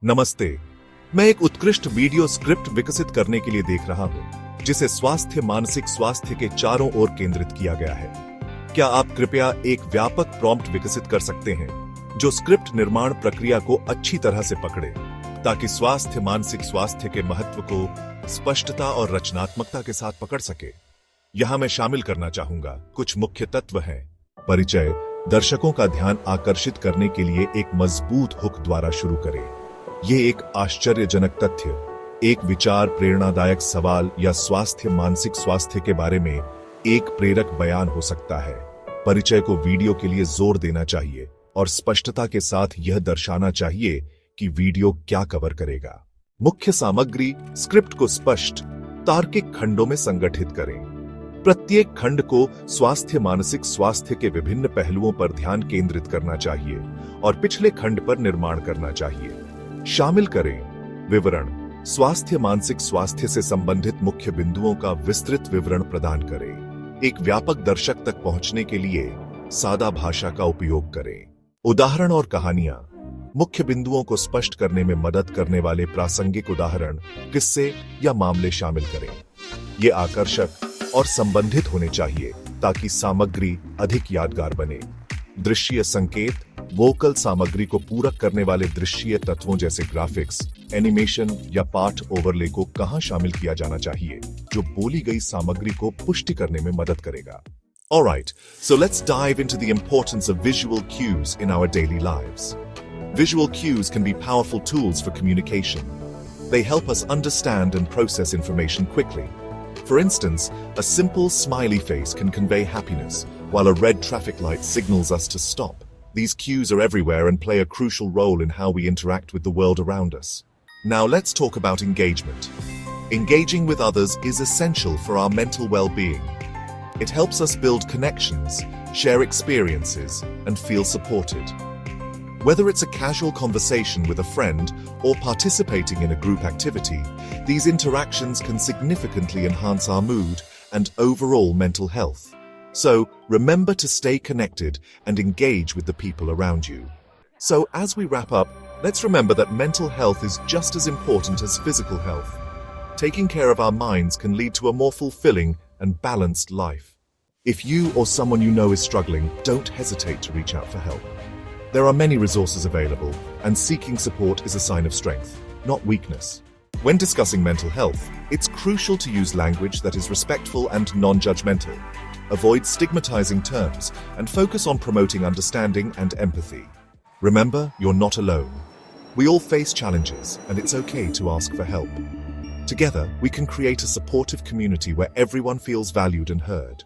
नमस्ते। मैं एक उत्कृष्ट वीडियो स्क्रिप्ट विकसित करने के लिए देख रहा हूं, जिसे स्वास्थ्य मानसिक स्वास्थ्य के चारों ओर केंद्रित किया गया है। क्या आप कृपया एक व्यापक प्रॉम्प्ट विकसित कर सकते हैं जो स्क्रिप्ट निर्माण प्रक्रिया को अच्छी तरह से पकड़े, ताकि स्वास्थ्य मानसिक स्वास्थ्य के महत्व को स्पष्टता और रचनात्मकता के साथ पकड़ सके। यहां मैं शामिल करना चाहूंगा कुछ मुख्य तत्व हैं। परिचय। दर्शकों का ध्यान आकर्षित करने के लिए एक मजबूत हुक द्वारा शुरू करें। ये एक आश्चर्यजनक तथ्य, एक विचार, प्रेरणादायक सवाल या स्वास्थ्य मानसिक स्वास्थ्य के बारे में एक प्रेरक बयान हो सकता है। परिचय को वीडियो के लिए जोर देना चाहिए और स्पष्टता के साथ यह दर्शाना चाहिए कि वीडियो क्या कवर करेगा। मुख्य सामग्री। स्क्रिप्ट को स्पष्ट, तार्किक खंडों में संगठित करें। प्रत्येक खंड को स्वास्थ्य मानसिक स्वास्थ्य के विभिन्न पहलुओं पर ध्यान केंद्रित करना चाहिए और पिछले खंड पर निर्माण करना चाहिए। शामिल करें। विवरण। स्वास्थ्य मानसिक स्वास्थ्य से संबंधित मुख्य बिंदुओं का विस्तृत विवरण प्रदान करें। एक व्यापक दर्शक तक पहुंचने के लिए सादा भाषा का उपयोग करें। उदाहरण और कहानियां। मुख्य बिंदुओं को स्पष्ट करने में मदद करने वाले प्रासंगिक उदाहरण, किस्से या मामले शामिल करें। ये आकर्षक और संबंधित होने चाहिए ताकि सामग्री अधिक यादगार बने। दृश्य संकेत। वोकल सामग्री को पूरक करने वाले दृश्य तत्वों जैसे ग्राफिक्स, एनिमेशन या पाठ ओवरले को कहां शामिल किया जाना चाहिए, जो बोली गई सामग्री को पुष्टि करने में मदद करेगा। Alright, so let's dive into the importance of visual cues in our daily lives. Visual cues can be powerful tools for communication. They help us understand and process information quickly. For instance, a simple smiley face can convey happiness, while a red traffic light signals us to stop. These cues are everywhere and play a crucial role in how we interact with the world around us. Now let's talk about engagement. Engaging with others is essential for our mental well-being. It helps us build connections, share experiences, and feel supported. Whether it's a casual conversation with a friend or participating in a group activity, these interactions can significantly enhance our mood and overall mental health. So, remember to stay connected and engage with the people around you. So, as we wrap up, let's remember that mental health is just as important as physical health. Taking care of our minds can lead to a more fulfilling and balanced life. If you or someone you know is struggling, don't hesitate to reach out for help. There are many resources available, and seeking support is a sign of strength, not weakness. When discussing mental health, it's crucial to use language that is respectful and non-judgmental. Avoid stigmatizing terms and focus on promoting understanding and empathy. Remember, you're not alone. We all face challenges, and it's okay to ask for help. Together, we can create a supportive community where everyone feels valued and heard.